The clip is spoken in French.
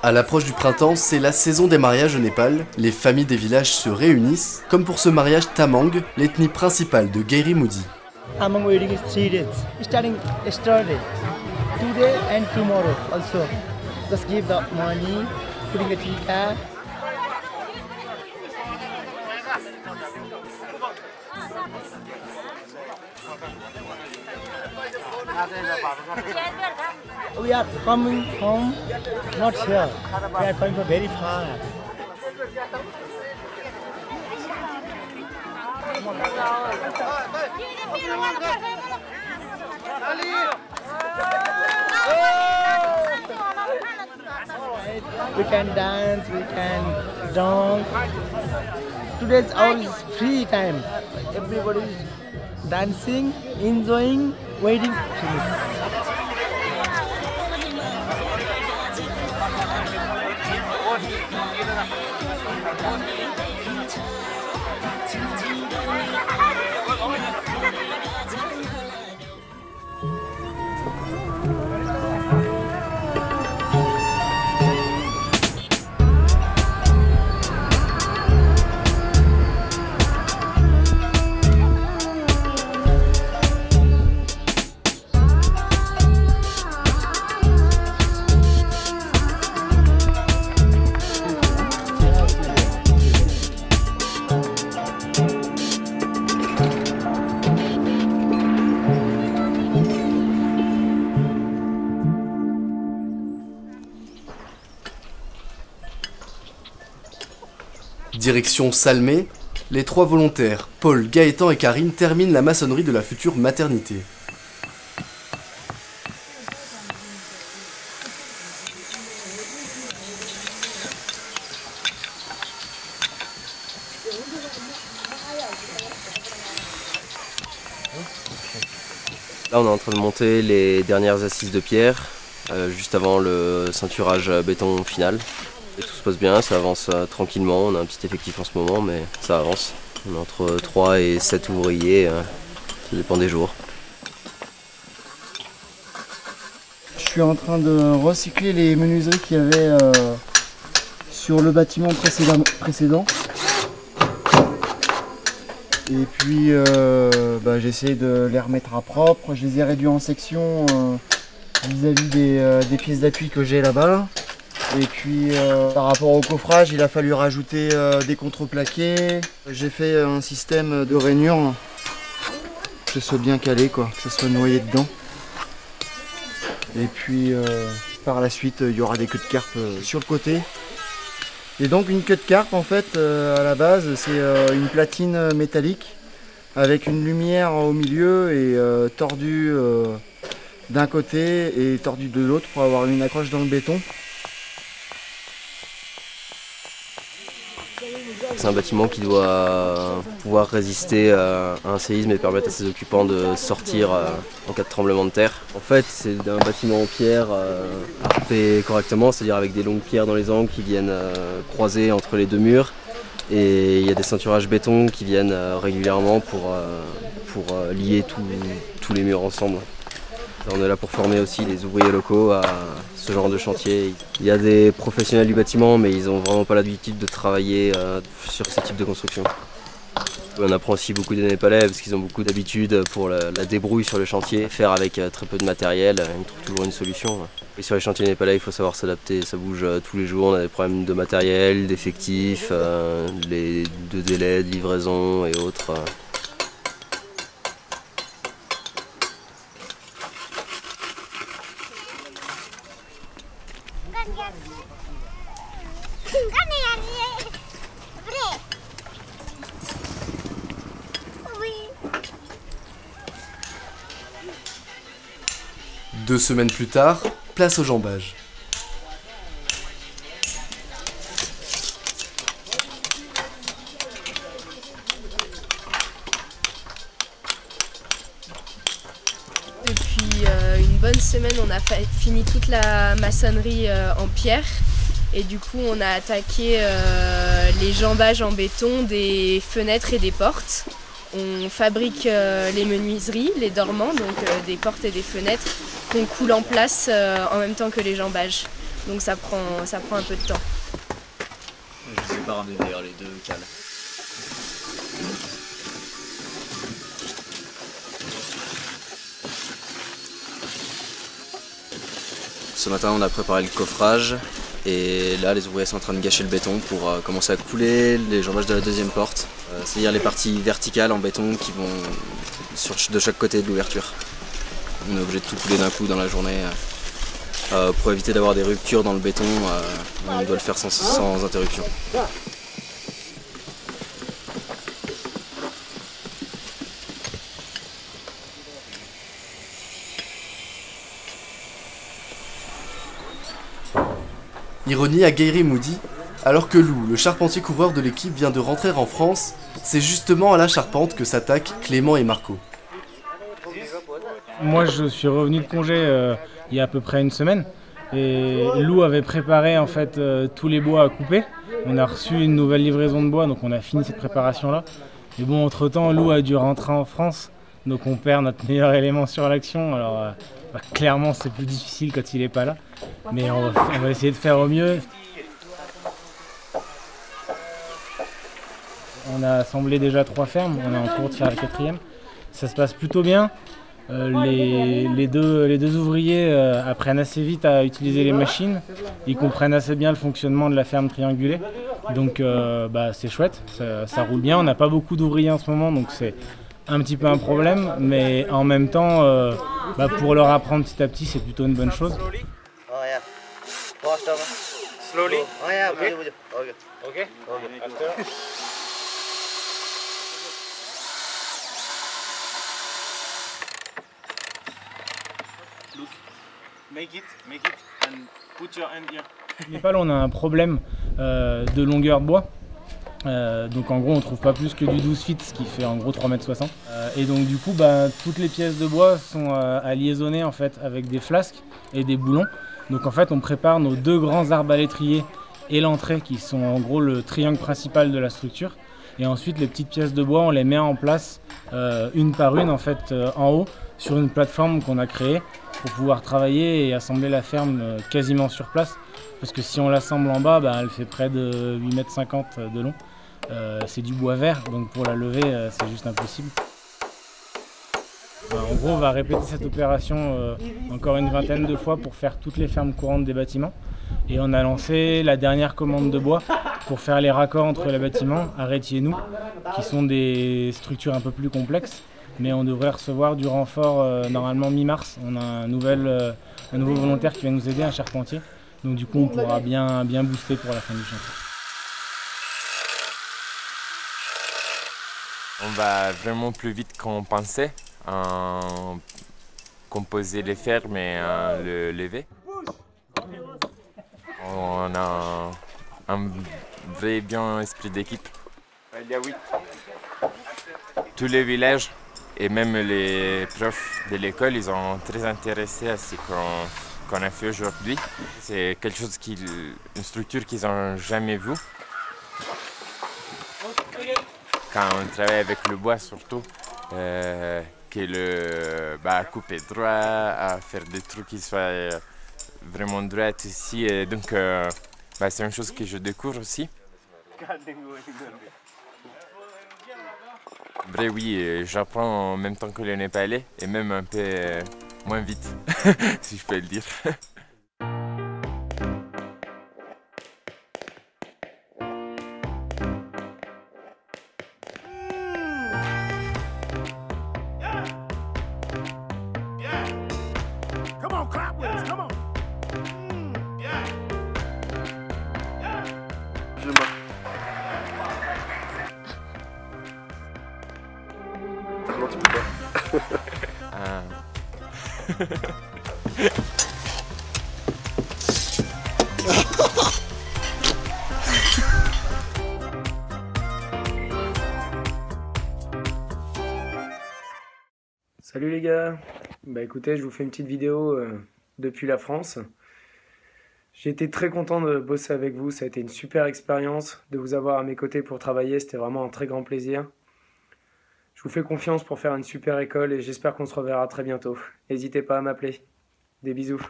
À l'approche du printemps, c'est la saison des mariages au Népal. Les familles des villages se réunissent, comme pour ce mariage Tamang, l'ethnie principale de Gairi Moody. Tamang wedding is 3 days, starting yesterday, today and tomorrow also. Just give the money, putting a tikka. We are coming home, not here. We are going from very far. We can dance, we can dance. Today's our free time. Everybody is dancing, enjoying, waiting. Direction Salmé, les 3 volontaires, Paul, Gaëtan et Karine, terminent la maçonnerie de la future maternité. Là on est en train de monter les dernières assises de pierre, juste avant le ceinturage béton final. Et tout se passe bien, ça avance tranquillement, on a un petit effectif en ce moment mais ça avance. On est entre 3 et 7 ouvriers, ça dépend des jours. Je suis en train de recycler les menuiseries qu'il y avait sur le bâtiment précédent. Et puis j'essaie de les remettre à propre. Je les ai réduits en sections vis-à-vis des pièces d'appui que j'ai là-bas. Et puis par rapport au coffrage, il a fallu rajouter des contreplaqués. J'ai fait un système de rainure, que ce soit bien calé, quoi, que ce soit noyé dedans. Et puis par la suite, il y aura des queues de carpe sur le côté. Et donc une queue de carpe, en fait, à la base, c'est une platine métallique avec une lumière au milieu et tordue d'un côté et tordue de l'autre pour avoir une accroche dans le béton. C'est un bâtiment qui doit pouvoir résister à un séisme et permettre à ses occupants de sortir en cas de tremblement de terre. En fait, c'est un bâtiment en pierre harpé correctement, c'est-à-dire avec des longues pierres dans les angles qui viennent croiser entre les 2 murs. Et il y a des ceinturages béton qui viennent régulièrement pour lier tous les murs ensemble. On est là pour former aussi les ouvriers locaux à ce genre de chantier. Il y a des professionnels du bâtiment, mais ils n'ont vraiment pas l'habitude de travailler sur ce type de construction. On apprend aussi beaucoup des Népalais parce qu'ils ont beaucoup d'habitude pour la débrouille sur le chantier. Faire avec très peu de matériel, ils trouvent toujours une solution. Et sur les chantiers népalais, il faut savoir s'adapter, ça bouge tous les jours. On a des problèmes de matériel, d'effectifs, de délais, de livraison et autres. Deux semaines plus tard, place au jambage. Depuis une bonne semaine, on a fini toute la maçonnerie en pierre et du coup on a attaqué les jambages en béton des fenêtres et des portes. On fabrique les menuiseries, les dormants, donc des portes et des fenêtres qu'on coule en place en même temps que les jambages. Donc ça prend un peu de temps. Je sais pas ramener d'ailleurs les deux cales. Ce matin on a préparé le coffrage et là les ouvriers sont en train de gâcher le béton pour commencer à couler les jambages de la deuxième porte. C'est-à-dire les parties verticales en béton qui vont de chaque côté de l'ouverture. On est obligé de tout couler d'un coup dans la journée. Pour éviter d'avoir des ruptures dans le béton, on doit le faire sans interruption. Ironie à Guéry-Moody, alors que Lou, le charpentier couvreur de l'équipe, vient de rentrer en France, c'est justement à la charpente que s'attaquent Clément et Marco. Moi je suis revenu de congé il y a à peu près une semaine et Lou avait préparé en fait tous les bois à couper. On a reçu une nouvelle livraison de bois donc on a fini cette préparation là. Et bon entre temps Lou a dû rentrer en France donc on perd notre meilleur élément sur l'action. Alors clairement c'est plus difficile quand il n'est pas là mais on va essayer de faire au mieux. On a assemblé déjà 3 fermes, on est en cours de faire la 4e. Ça se passe plutôt bien. Les deux ouvriers apprennent assez vite à utiliser les machines. Ils comprennent assez bien le fonctionnement de la ferme triangulée. Donc c'est chouette, ça roule bien. On n'a pas beaucoup d'ouvriers en ce moment, donc c'est un petit peu un problème. Mais en même temps, pour leur apprendre petit à petit, c'est plutôt une bonne chose. Slowly? Oh yeah, okay. Okay? After? Look, make it, and put your hand here. Au Népal, on a un problème de longueur de bois. Donc en gros, on trouve pas plus que du 12 feet, ce qui fait en gros 3,60 m. Et donc du coup, toutes les pièces de bois sont à liaisonner en fait avec des flasques et des boulons. Donc en fait, on prépare nos 2 grands arbalétriers et l'entrée qui sont en gros le triangle principal de la structure. Et ensuite, les petites pièces de bois, on les met en place une par une en fait en haut sur une plateforme qu'on a créée pour pouvoir travailler et assembler la ferme quasiment sur place. Parce que si on l'assemble en bas, elle fait près de 8,50 m de long. C'est du bois vert, donc pour la lever, c'est juste impossible. En gros, on va répéter cette opération encore une vingtaine de fois pour faire toutes les fermes courantes des bâtiments. Et on a lancé la dernière commande de bois pour faire les raccords entre les bâtiments, arrêtés et nous, qui sont des structures un peu plus complexes. Mais on devrait recevoir du renfort normalement mi-mars. On a un nouveau volontaire qui va nous aider, un charpentier. Donc du coup, on pourra bien booster pour la fin du chantier. On va vraiment plus vite qu'on pensait. Composer les fermes et le lever. On a un vrai bien esprit d'équipe. Il y a 8. Tous les villages et même les profs de l'école, ils sont très intéressés à ce qu'on a fait aujourd'hui. C'est quelque chose une structure qu'ils n'ont jamais vue. Quand on travaille avec le bois surtout, à couper droit, à faire des trucs qui soient vraiment droits ici. Et donc, c'est une chose que je découvre aussi. Vrai, oui, j'apprends en même temps que les Népalais et même un peu moins vite, si je peux le dire. Non, tu peux pas. Salut les gars, écoutez, je vous fais une petite vidéo depuis la France. J'ai été très content de bosser avec vous, ça a été une super expérience. De vous avoir à mes côtés pour travailler, c'était vraiment un très grand plaisir. Je vous fais confiance pour faire une super école et j'espère qu'on se reverra très bientôt. N'hésitez pas à m'appeler. Des bisous.